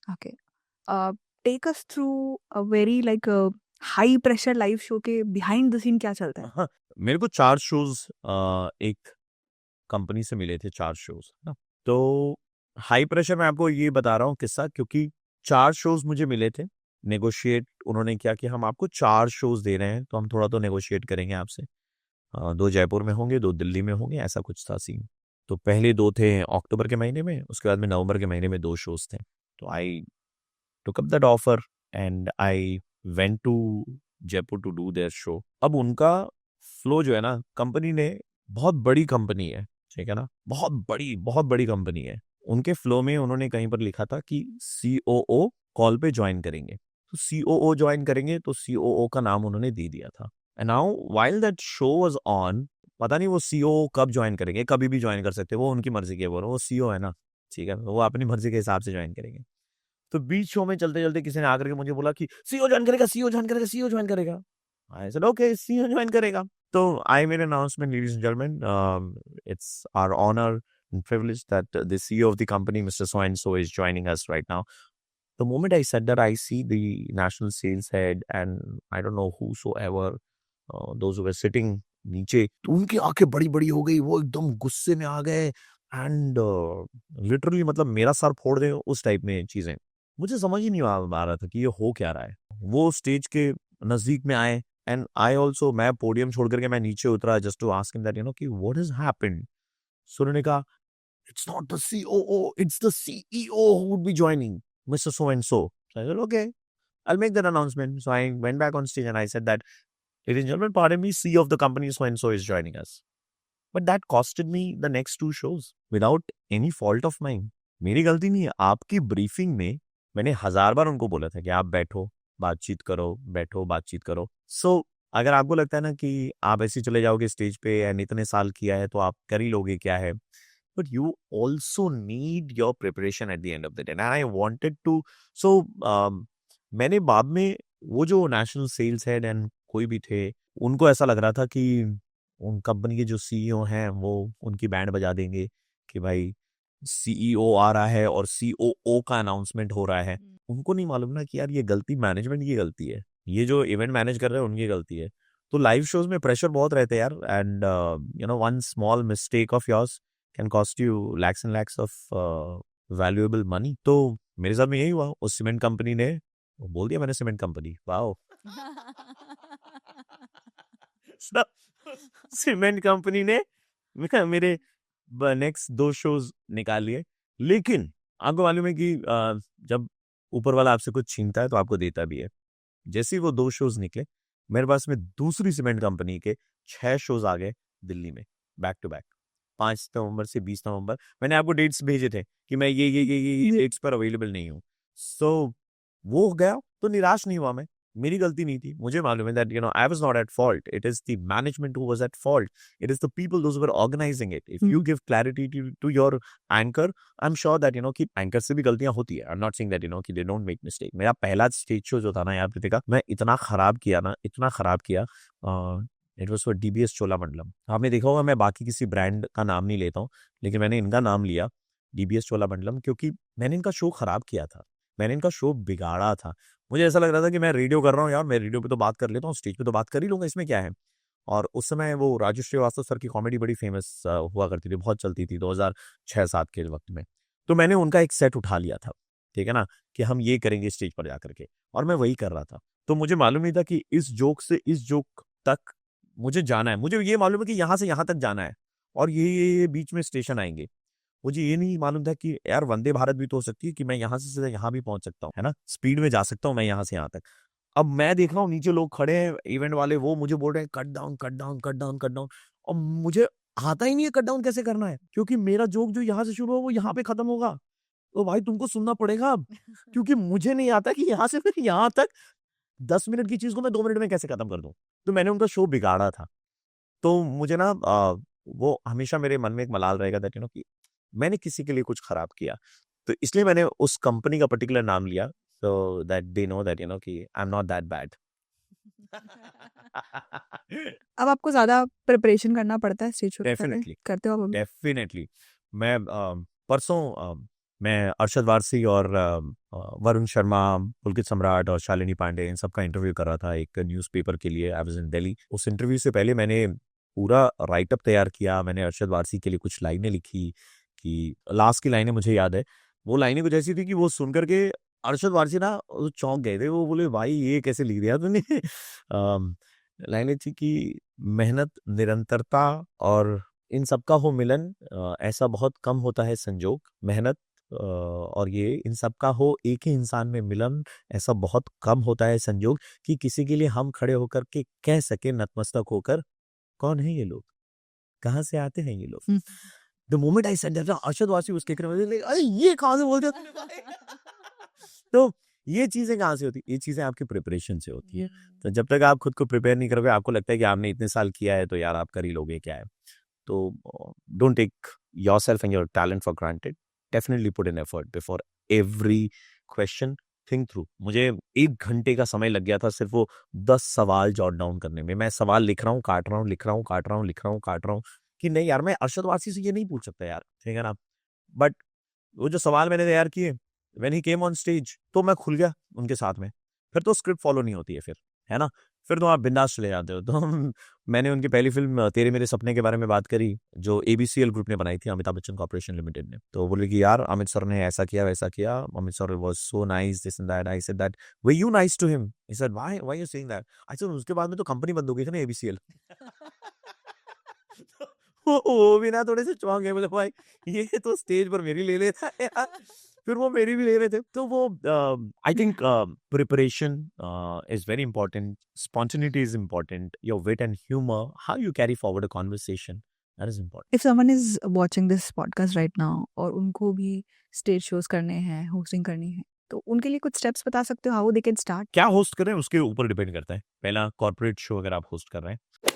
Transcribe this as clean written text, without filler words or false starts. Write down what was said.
Okay, take us through a very like high pressure live show के behind the scene क्या चलता है? हाँ, मेरे को 4 शोज़ एक कंपनी से मिले थे, 4 शोज़, है ना? तो हाई प्रेशर मैं आपको ये बता रहा हूँ किस्सा, क्योंकि 4 शोज़ मुझे मिले थे। नेगोशिएट उन्होंने किया कि हम आपको 4 शोज़ दे रहे हैं, तो हम थोड़ा तो नेगोशिएट करेंगे आपसे। 2 जयपुर में होंगे, 2 दिल्ली में होंगे, ऐसा कुछ था सीन। तो पहले 2 थे अक्टूबर के महीने में, उसके बाद में नवंबर के महीने में 2 शोज़ थे। तो I took up that offer and I went to Jaipur to do their show. अब उनका फ्लो जो है ना, कंपनी ने, बहुत बड़ी कंपनी है, ठीक है ना, बहुत बड़ी कंपनी है। उनके फ्लो में उन्होंने कहीं पर लिखा था कि सीओओ कॉल पे ज्वाइन करेंगे। तो सीओओ ज्वाइन करेंगे, तो सीओओ का नाम उन्होंने दे दिया था। And now while that show was on, पता नहीं वो सीओओ कब ज्वाइन करेंगे, कभी भी ज्वाइन कर सकते हैं, वो उनकी मर्जी के, वो सीओ है ना, ठीक है, वो अपनी मर्जी के हिसाब से ज्वाइन करेंगे। तो बीच शो में चलते-चलते किसी ने आकर के मुझे बोला कि सीईओ जॉइन करेगा, सीईओ जॉइन करेगा, सीईओ जॉइन करेगा। I said okay, CEO join करेगा। तो I made announcement, ladies and gentleman, it's our honour and privilege that the CEO of the company, Mr. So and so, is joining us right now. The moment I said that, I see the national sales head and I don't know whosoever, those who were sitting नीचे, तो उनकी आंखें बड़ी-बड़ी हो गई, वो एकदम गुस्से में आ गए एंड लिटरली मतलब मेरा सर फोड़ दें उस टाइप में चीजें। मुझे समझ ही नहीं आ रहा था कि ये हो क्या रहा है। वो स्टेज के नजदीक में आए एंड आई ऑल्सो, मैं पोडियम छोड़ करके मैं नीचे उतरा just to ask him that कि व्हाट हैज हैपेंड। सो उन्होंने कहा, it's not the COO, it's the CEO who would be joining, mister so and so. I said okay, I'll make that announcement. So I went back on stage and I said that, ladies and gentlemen, pardon me, CEO of the company so and so is joining us. But that costed me the next 2 shows without any fault of mine. मेरी गलती नहीं है। आपकी briefing में मैंने 1000 बार उनको बोला था कि आप बैठो, बातचीत करो, बैठो, बातचीत करो। सो अगर आपको लगता है ना कि आप ऐसे ही चले जाओगे स्टेज पे एंड इतने साल किया है तो आप कर ही लोगे क्या है, but you also need your preparation at the end of the day and I wanted to. So मैंने बाद में वो जो नेशनल सेल्स हेड एंड कोई भी थे, उनको ऐसा लग रहा था कि उन कंपनी के जो सीईओ हैं वो उनकी बैंड बजा देंगे कि भाई सीईओ आ रहा है और सीओओ का अनाउंसमेंट हो रहा है। उनको नहीं मालूम ना कि यार ये गलती मैनेजमेंट की गलती है, ये जो इवेंट मैनेज कर रहे हैं उनकी गलती है। तो लाइव शोज में प्रेशर बहुत रहते हैं यार, and one small mistake of yours can cost you lakhs and lakhs of valuable money. तो मेरे साथ में यही हुआ, उस सीमेंट कंपनी ने, वो बोल दिया मैंने cement company, wow. Cement company ने मेरे नेक्स्ट 2 शोज निकाल लिए। लेकिन आपको मालूम है कि जब ऊपर वाला आपसे कुछ छीनता है तो आपको देता भी है। जैसे ही वो 2 शोज निकले, मेरे पास में दूसरी सीमेंट कंपनी के 6 शोज आ गए दिल्ली में, बैक टू बैक, 5 नवंबर से 20 नवंबर। मैंने आपको डेट्स भेजे थे कि मैं ये डेट्स पर अवेलेबल नहीं हूँ। सो वो हो गया, तो निराश नहीं हुआ मैं। मेरी गलती नहीं थी। मुझे मालूम है that I was not at fault. It is the management who was at fault. It is the people those who were organising it. If you give clarity to your anchor, I am sure that कि anchor से भी गलतियाँ होती है। I am not saying that कि they don't make mistake. मेरा पहला stage show जो था ना यार प्रीतिका, मैं इतना खराब किया ना, इतना खराब किया। It was for DBS Cholamandalam. आपने देखा होगा मैं बाकी किसी ब्रांड का नाम नहीं लेता हूँ, लेकिन मैंने इनका नाम लिया, डीबीएस चोलामंडलम, क्योंकि मैंने इनका शो खराब किया था। मैंने इनका शो बिगाड़ा था। मुझे ऐसा लग रहा था कि मैं रेडियो कर रहा हूँ यार, मैं रेडियो पे तो बात कर लेता हूँ, स्टेज पे तो बात कर ही लूँगा, इसमें क्या है। और उस समय वो राजू श्रीवास्तव सर की कॉमेडी बड़ी फेमस हुआ करती थी, बहुत चलती थी 2006-7 के वक़्त में। तो मैंने उनका एक सेट उठा लिया था, ठीक है ना, कि हम ये करेंगे स्टेज पर जाकर के, और मैं वही कर रहा था। तो मुझे मालूम नहीं था कि इस जोक से इस जोक तक मुझे जाना है। मुझे ये मालूम है कि यहाँ से यहाँ तक जाना है और ये बीच में स्टेशन आएँगे। मुझे ये नहीं मालूम था कि यार वंदे भारत भी तो हो सकती है कि मैं यहाँ से सीधा यहाँ भी पहुँच सकता हूँ, है ना? स्पीड में जा सकता हूँ मैं यहाँ से यहाँ तक। अब मैं देख रहा हूँ नीचे लोग खड़े हैं, इवेंट वाले, वो मुझे बोल रहे हैं cut down, cut down, cut down, cut down, और मुझे आता ही नहीं है कट डाउन कैसे करना है, क्योंकि मेरा जोक जो यहाँ से शुरू हो वो यहाँ पे खत्म होगा। तो भाई तुमको सुनना पड़ेगा अब, क्योंकि मुझे नहीं आता कि यहाँ से फिर यहाँ तक 10 मिनट की चीज़ को मैं 2 मिनट में कैसे खत्म कर दूँ। तो मैंने उनका शो बिगाड़ा था। तो मुझे ना वो हमेशा मेरे मन में एक मलाल रहेगा दैट कि मैंने किसी के लिए कुछ खराब किया। तो इसलिए मैंने उस कंपनी का पर्टिकुलर नाम लिया, so that they know that कि I am not that bad. अब आपको ज़्यादा प्रिपरेशन करना पड़ता है स्टेज शो से पहले? डेफिनिटली, करते हो आप अभी? डेफिनिटली। मैं परसों मैं अरशद वारसी और वरुण शर्मा, पुलकित सम्राट और शालिनी पांडे इन सबका इंटरव्यू कर रहा था एक न्यूज़पेपर के लिए। I was in Delhi. उस इंटरव्यू से पहले मैंने पूरा राइटअप तैयार किया। मैंने अरशद वारसी के लिए कुछ लाइनें लिखी कि लास्ट की लाइनें मुझे याद है। वो लाइनें कुछ ऐसी थी कि वो सुन कर के अरशद वारसी ना वो चौंक गए थे। वो बोले, भाई ये कैसे लिख दिया तूने? लाइनें थी कि मेहनत, निरंतरता और इन सबका हो मिलन, ऐसा बहुत कम होता है संजोग। मेहनत और ये इन सबका हो एक ही इंसान में मिलन, ऐसा बहुत कम होता है संजोग कि किसी के लिए हम खड़े होकर के कह सके नतमस्तक होकर, कौन है ये लोग, कहाँ से आते हैं ये लोग। Hmm. The moment I said that, Arshad Warsi was kicking me, like, अरे ये कहाँ से बोल दिया तूने भाई? तो ये चीजें कहाँ से होती है? ये चीजें आपकी प्रिपरेशन से होती है। तो जब तक आप खुद को प्रिपेयर नहीं करोगे, आपको लगता है कि आपने इतने साल किया है तो यार आप कर ही लोगे क्या है। तो don't take yourself and your talent for granted. Definitely put in effort before every question. Think through. मुझे 1 घंटे का समय लग गया था सिर्फ वो 10 सवाल जॉट डाउन करने में। मैं सवाल लिख रहा हूँ, काट रहा हूँ, लिख रहा हूँ, काट रहा हूँ, लिख रहा हूँ, काट रहा हूँ कि नहीं यार मैं अरशद वारसी से ये नहीं पूछ सकता यार, ठीक है ना। बट वो जो सवाल मैंने तैयार किए, when he came on stage, तो मैं खुल गया उनके साथ में। फिर तो स्क्रिप्ट फॉलो नहीं होती है फिर, है ना। फिर तो आप बिंदास चले जाते हो। तो मैंने उनकी पहली फिल्म तेरे मेरे सपने के बारे में बात करी, जो एबीसीएल ग्रुप ने बनाई थी, अमिताभ बच्चन कॉर्पोरेशन लिमिटेड ने। तो बोले कि यार अमित सर ने ऐसा किया, वैसा किया, Amit sir was so nice, this and that. I said that, were you nice to him? He said, why you saying that? I said, उसके बाद में तो कंपनी बंद हो गई थी ना एबीसीएल। वो भी ना थोड़े से चौंक गए, बोले भाई ये तो स्टेज पर मेरी ले लेता है यार। फिर वो मेरी भी ले रहे थे। तो वो I think preparation is very important, spontaneity is important, your wit and humour, how you carry forward a conversation, that is important. If someone is watching this podcast right now और उनको भी स्टेज शोज करने हैं, hosting करनी है, तो उनके लिए कुछ स्टेप्स बता सकते हो हाउ दे कैन स्टार्ट? क्या होस्ट करें उसके ऊपर डिपेंड करता है। पहला, कॉर्पोरेट शो अगर आप होस्ट कर रहे हैं